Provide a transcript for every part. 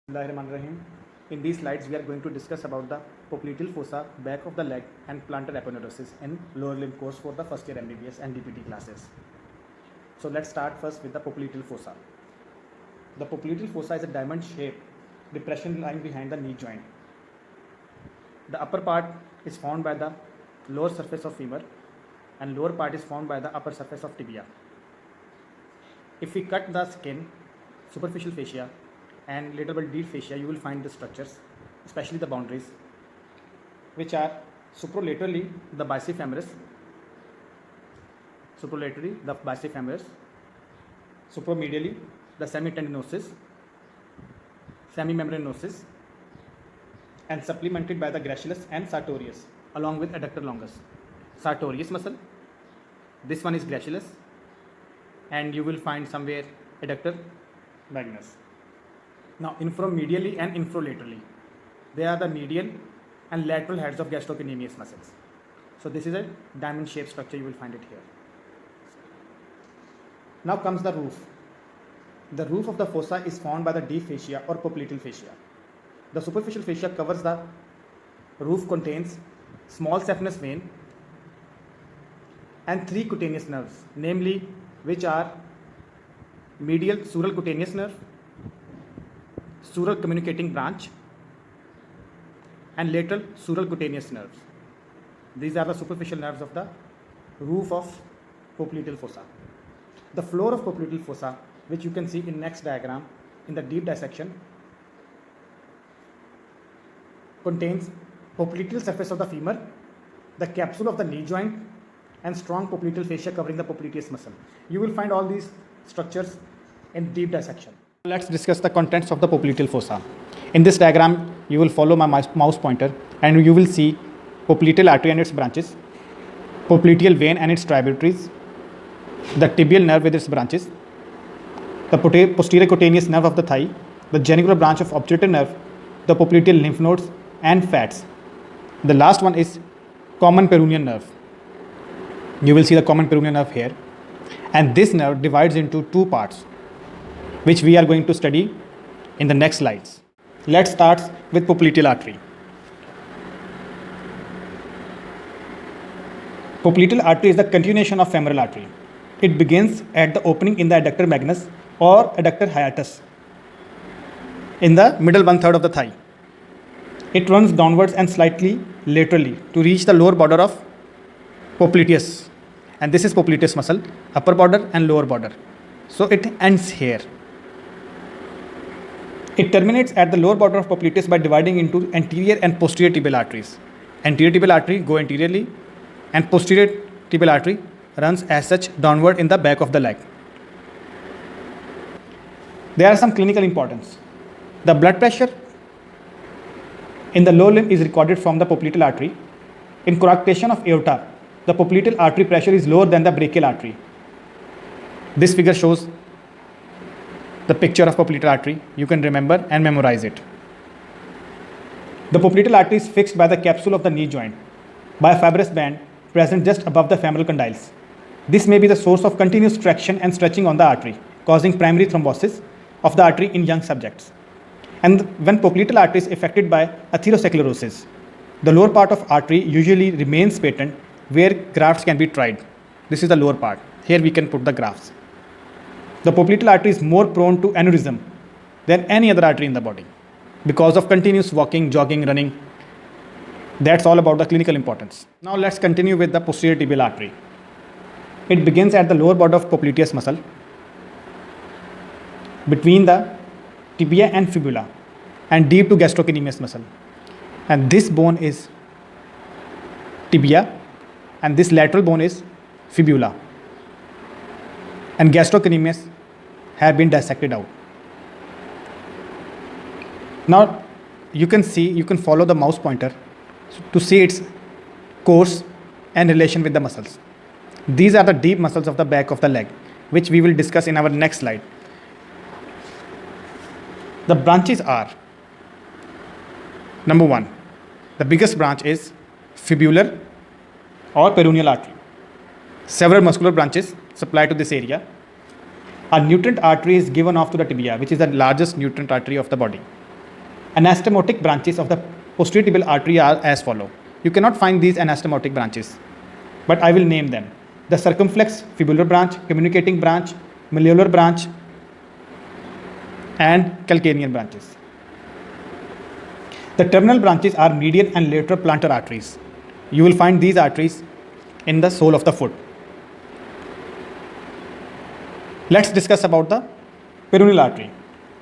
Bismillahirrahmanirrahim. In these slides, we are going to discuss about the popliteal fossa, back of the leg, and plantar aponeurosis in lower limb course for the first year MBBS and DPT classes. So let's start first with the popliteal fossa. The popliteal fossa is a diamond-shaped depression lying behind the knee joint. The upper part is formed by the lower surface of femur, and lower part is formed by the upper surface of tibia. If we cut the skin, superficial fascia, and lateral body deep fascia, you will find the structures, especially the boundaries, which are supralaterally the bicefemoris, supramedially the semitendinosus, semimembranosus, and supplemented by the gracilis and sartorius, along with adductor longus. Sartorius muscle, this one is gracilis, and you will find somewhere adductor magnus. Now, inframedially and infralaterally, they are the medial and lateral heads of gastrocnemius muscles. So this is a diamond-shaped structure. You will find it here. Now comes the roof. The roof of the fossa is formed by the deep fascia or popliteal fascia. The superficial fascia covers the roof, contains small saphenous vein and three cutaneous nerves, namely which are medial sural cutaneous nerve, sural communicating branch, and lateral sural cutaneous nerves. These are the superficial nerves of the roof of popliteal fossa. The floor of popliteal fossa, which you can see in next diagram in the deep dissection, contains popliteal surface of the femur, the capsule of the knee joint, and strong popliteal fascia covering the popliteus muscle. You will find all these structures in deep dissection. Let's discuss the contents of the popliteal fossa. In this diagram, you will follow my mouse pointer and you will see popliteal artery and its branches, popliteal vein and its tributaries, the tibial nerve with its branches, the posterior cutaneous nerve of the thigh, the genicular branch of obturator nerve, the popliteal lymph nodes and fats. The last one is common peroneal nerve. You will see the common peroneal nerve here, and this nerve divides into two parts, which we are going to study in the next slides. Let's start with popliteal artery. Popliteal artery is the continuation of femoral artery. It begins at the opening in the adductor magnus or adductor hiatus in the middle 1/3 of the thigh. It runs downwards and slightly laterally to reach the lower border of popliteus, and this is popliteus muscle, upper border and lower border. So it ends here. It terminates at the lower border of popliteus by dividing into anterior and posterior tibial arteries. Anterior tibial artery go anteriorly, and posterior tibial artery runs as such downward in the back of the leg. There are some clinical importance. The blood pressure in the lower limb is recorded from the popliteal artery. In coarctation of aorta, the popliteal artery pressure is lower than the brachial artery. This figure shows the picture of popliteal artery. You can remember and memorize it. The popliteal artery is fixed by the capsule of the knee joint by a fibrous band present just above the femoral condyles. This may be the source of continuous traction and stretching on the artery, causing primary thrombosis of the artery in young subjects. And when popliteal artery is affected by atherosclerosis, the lower part of artery usually remains patent where grafts can be tried. This is the lower part. Here we can put the grafts. The popliteal artery is more prone to aneurysm than any other artery in the body because of continuous walking, jogging, running. That's all about the clinical importance. Now let's continue with the posterior tibial artery. It begins at the lower border of popliteus muscle between the tibia and fibula and deep to gastrocnemius muscle. And this bone is tibia and this lateral bone is fibula. And gastrocnemius have been dissected out. Now you can follow the mouse pointer to see its course and relation with the muscles. These are the deep muscles of the back of the leg, which we will discuss in our next slide. The branches are, number 1, the biggest branch is fibular or peroneal artery. Several muscular branches supply to this area. A nutrient artery is given off to the tibia, which is the largest nutrient artery of the body. Anastomotic branches of the posterior tibial artery are as follow. You cannot find these anastomotic branches, but I will name them. The circumflex fibular branch, communicating branch, malleolar branch, and calcaneal branches. The terminal branches are medial and lateral plantar arteries. You will find these arteries in the sole of the foot. Let's discuss about the peroneal artery.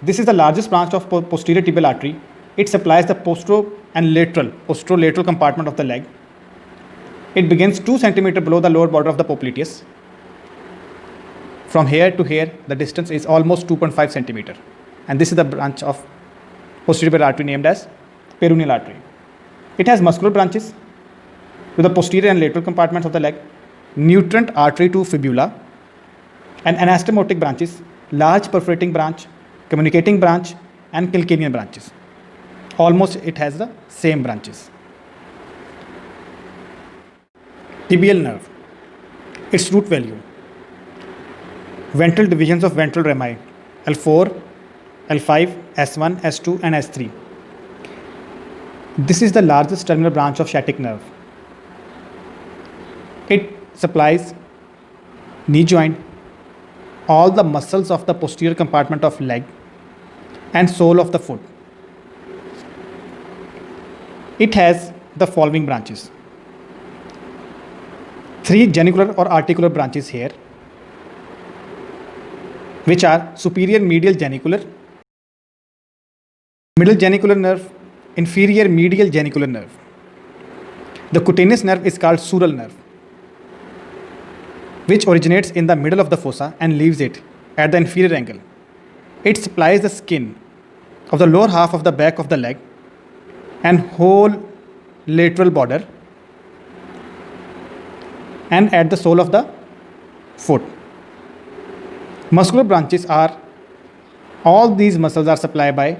This is the largest branch of posterior tibial artery. It supplies the posterolateral compartment of the leg. It begins 2 cm below the lower border of the popliteus. From here to here, the distance is almost 2.5 cm. And this is the branch of posterior tibial artery named as peroneal artery. It has muscular branches to the posterior and lateral compartments of the leg, nutrient artery to fibula, and anastomotic branches, large perforating branch, communicating branch, and calcaneal branches. Almost it has the same branches. Tibial nerve. Its root value. Ventral divisions of ventral rami, L4, L5, S1, S2, and S3. This is the largest terminal branch of sciatic nerve. It supplies knee joint, all the muscles of the posterior compartment of leg, and sole of the foot. It has the following branches. 3 genicular or articular branches here, which are superior medial genicular, middle genicular nerve, inferior medial genicular nerve. The cutaneous nerve is called sural nerve, which originates in the middle of the fossa and leaves it at the inferior angle. It supplies the skin of the lower half of the back of the leg and whole lateral border and at the sole of the foot. Muscular branches are, all these muscles are supplied by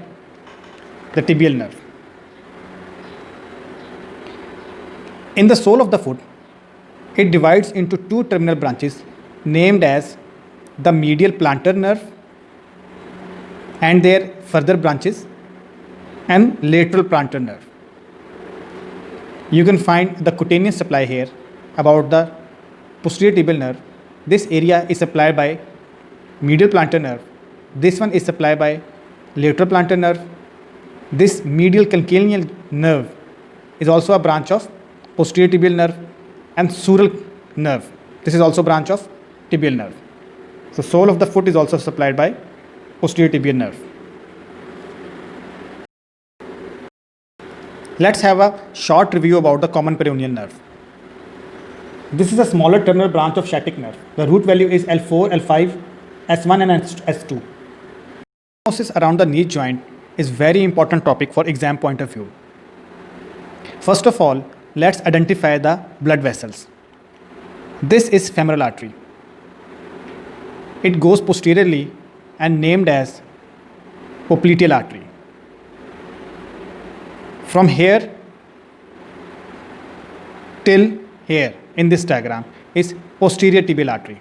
the tibial nerve. In the sole of the foot, it divides into 2 terminal branches named as the medial plantar nerve and their further branches and lateral plantar nerve. You can find the cutaneous supply here about the posterior tibial nerve. This area is supplied by medial plantar nerve. This one is supplied by lateral plantar nerve. This medial calcaneal nerve is also a branch of posterior tibial nerve, and sural nerve. This is also branch of tibial nerve. So sole of the foot is also supplied by posterior tibial nerve. Let's have a short review about the common peroneal nerve. This is a smaller terminal branch of sciatic nerve. The root value is L4, L5, S1 and S2. Diagnosis around the knee joint is very important topic for exam point of view. First of all, let's identify the blood vessels. This is femoral artery. It goes posteriorly and named as popliteal artery. From here till here in this diagram is posterior tibial artery.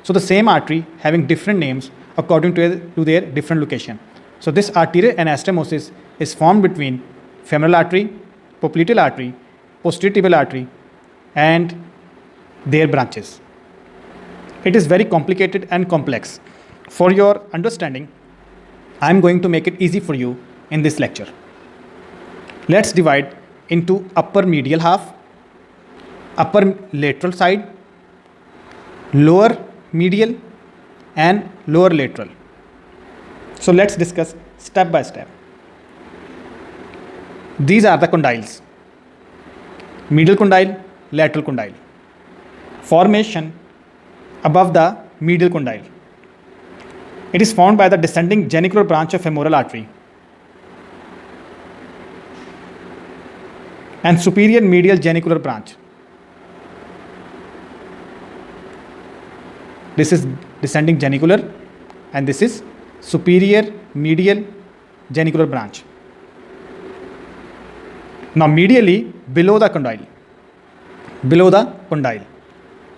So the same artery having different names according to their different location. So this arterial anastomosis is formed between femoral artery, popliteal artery, posterior tibial artery, and their branches. It is very complicated and complex. For your understanding, I am going to make it easy for you in this lecture. Let's divide into upper medial half, upper lateral side, lower medial, and lower lateral. So let's discuss step by step. These are the condyles. Medial condyle, lateral condyle. Formation above the medial condyle. It is formed by the descending genicular branch of femoral artery and superior medial genicular branch. This is descending genicular and this is superior medial genicular branch. Now medially below the condyle,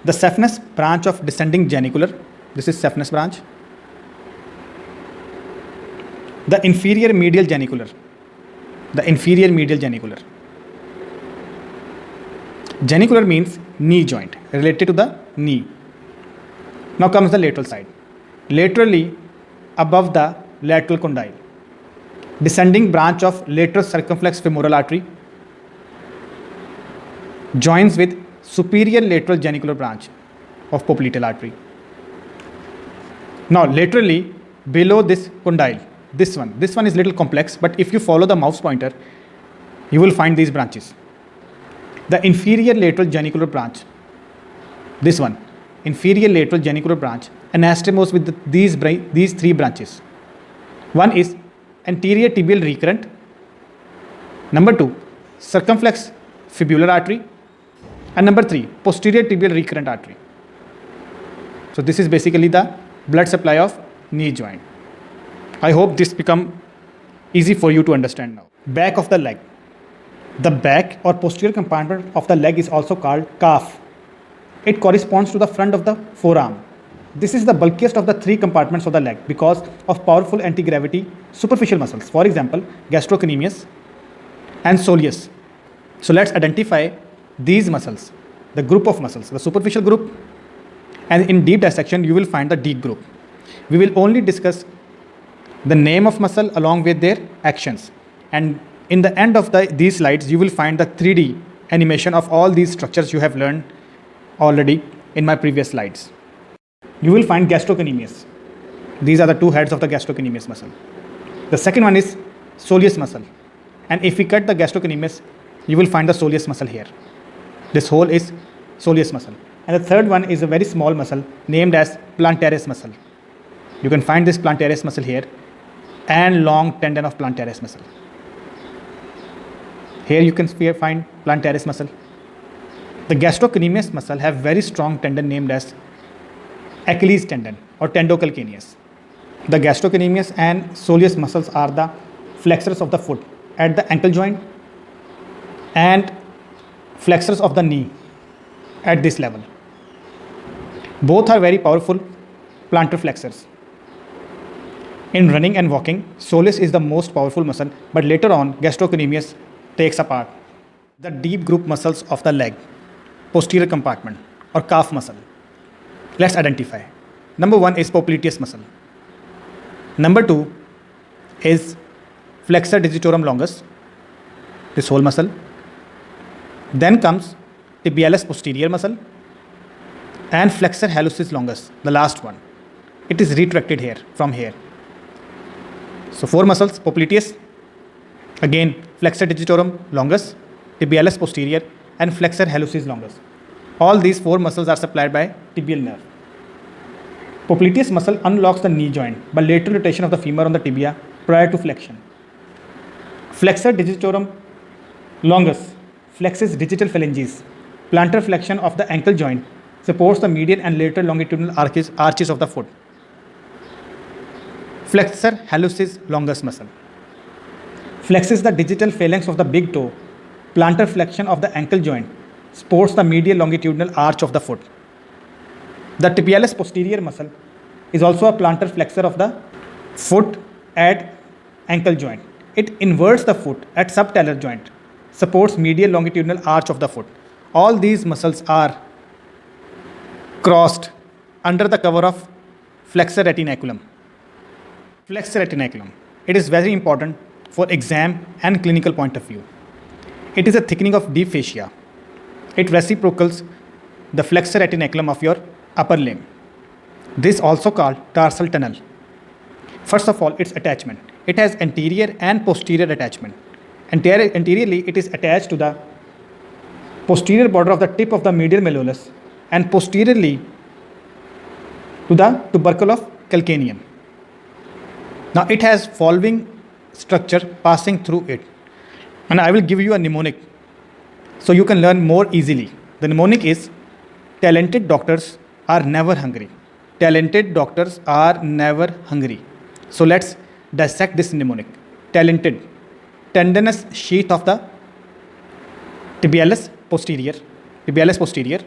the saphenous branch of descending genicular, this is saphenous branch. The inferior medial genicular, the inferior medial genicular. Genicular means knee joint, related to the knee. Now comes the lateral side. Laterally, above the lateral condyle, descending branch of lateral circumflex femoral artery joins with superior lateral genicular branch of popliteal artery. Now laterally below this condyle, this one is little complex, but if you follow the mouse pointer, you will find these branches. The inferior lateral genicular branch, this one, inferior lateral genicular branch, anastomose with these three branches. One is anterior tibial recurrent. Number 2, circumflex fibular artery. And number 3, posterior tibial recurrent artery. So this is basically the blood supply of knee joint. I hope this become easy for you to understand now. Back of the leg. The back or posterior compartment of the leg is also called calf. It corresponds to the front of the forearm. This is the bulkiest of the three compartments of the leg because of powerful anti-gravity superficial muscles. For example, gastrocnemius and soleus. So let's identify these muscles, the group of muscles, the superficial group, and in deep dissection you will find the deep group. We will only discuss the name of muscle along with their actions, and in the end of these slides you will find the 3D animation of all these structures you have learned already in my previous slides. You will find gastrocnemius. These are the two heads of the gastrocnemius muscle. The second one is soleus muscle, and if we cut the gastrocnemius, you will find the soleus muscle here. This whole is soleus muscle. And the third one is a very small muscle named as plantaris muscle. You can find this plantaris muscle here and long tendon of plantaris muscle. Here you can find plantaris muscle. The gastrocnemius muscle have very strong tendon named as Achilles tendon or tendocalcaneus. The gastrocnemius and soleus muscles are the flexors of the foot at the ankle joint and flexors of the knee at this level. Both are very powerful plantar flexors. In running and walking, soleus is the most powerful muscle, but later on gastrocnemius takes a part. The deep group muscles of the leg, posterior compartment or calf muscle. Let's identify. Number 1 is popliteus muscle. Number 2 is flexor digitorum longus, this whole muscle. Then comes tibialis posterior muscle and flexor hallucis longus, the last one. It is retracted here, from here. So 4 muscles, popliteus, again flexor digitorum longus, tibialis posterior and flexor hallucis longus. All these 4 muscles are supplied by tibial nerve. Popliteus muscle unlocks the knee joint by lateral rotation of the femur on the tibia prior to flexion. Flexor digitorum longus flexes digital phalanges. Plantar flexion of the ankle joint supports the medial and lateral longitudinal arches of the foot. Flexor hallucis longus muscle flexes the digital phalanx of the big toe. Plantar flexion of the ankle joint supports the medial longitudinal arch of the foot. The tibialis posterior muscle is also a plantar flexor of the foot at ankle joint. It inverts the foot at subtalar joint, supports medial longitudinal arch of the foot. All these muscles are crossed under the cover of flexor retinaculum. Flexor retinaculum. It is very important for exam and clinical point of view. It is a thickening of deep fascia. It reciprocals the flexor retinaculum of your upper limb. This is also called tarsal tunnel. First of all, its attachment. It has anterior and posterior attachment. Anteriorly, it is attached to the posterior border of the tip of the medial malleolus and posteriorly to the tubercle of calcaneum. Now it has following structure passing through it, and I will give you a mnemonic so you can learn more easily. The mnemonic is: talented doctors are never hungry. Talented doctors are never hungry. So let's dissect this mnemonic. Talented, tendinous sheath of the tibialis posterior.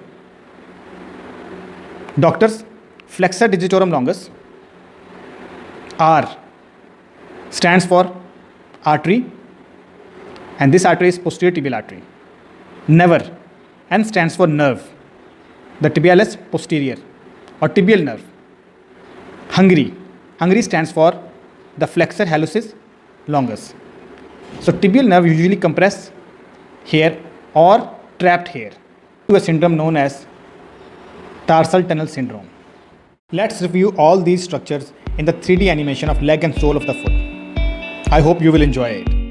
Doctors, flexor digitorum longus. R stands for artery. and this artery is posterior tibial artery. Never, N stands for nerve. The tibialis posterior or tibial nerve. Hungary stands for the flexor hallucis longus. So tibial nerve usually compress here or trapped here to a syndrome known as tarsal tunnel syndrome. Let's review all these structures in the 3D animation of leg and sole of the foot. I hope you will enjoy it.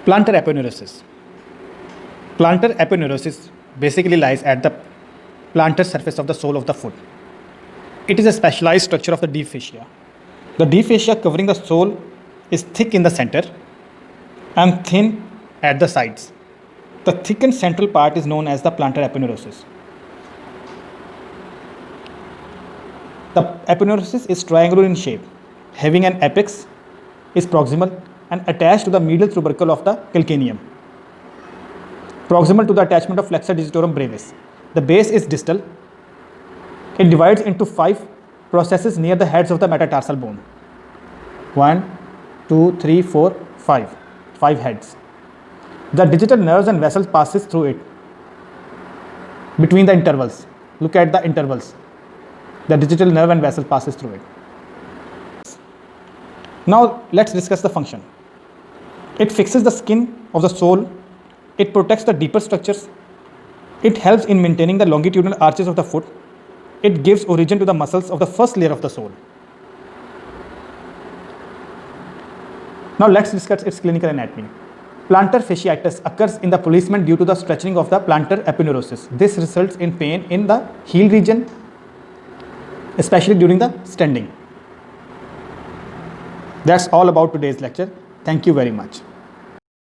Plantar aponeurosis. Plantar aponeurosis basically lies at the plantar surface of the sole of the foot. It is a specialized structure of the deep fascia. The deep fascia covering the sole is thick in the center and thin at the sides. The thickened central part is known as the plantar aponeurosis. The aponeurosis is triangular in shape, having an apex is proximal and attached to the medial tubercle of the calcaneum, proximal to the attachment of flexor digitorum brevis. The base is distal. It divides into 5 processes near the heads of the metatarsal bone. 1, 2, 3, 4, 5. 5 heads. The digital nerves and vessels passes through it between the intervals. Look at the intervals. The digital nerve and vessel passes through it. Now let's discuss the function. It fixes the skin of the sole. It protects the deeper structures. It helps in maintaining the longitudinal arches of the foot. It gives origin to the muscles of the first layer of the sole. Now let's discuss its clinical anatomy. Plantar fasciitis occurs in the policeman due to the stretching of the plantar aponeurosis. This results in pain in the heel region, especially during the standing. That's all about today's lecture. Thank you very much.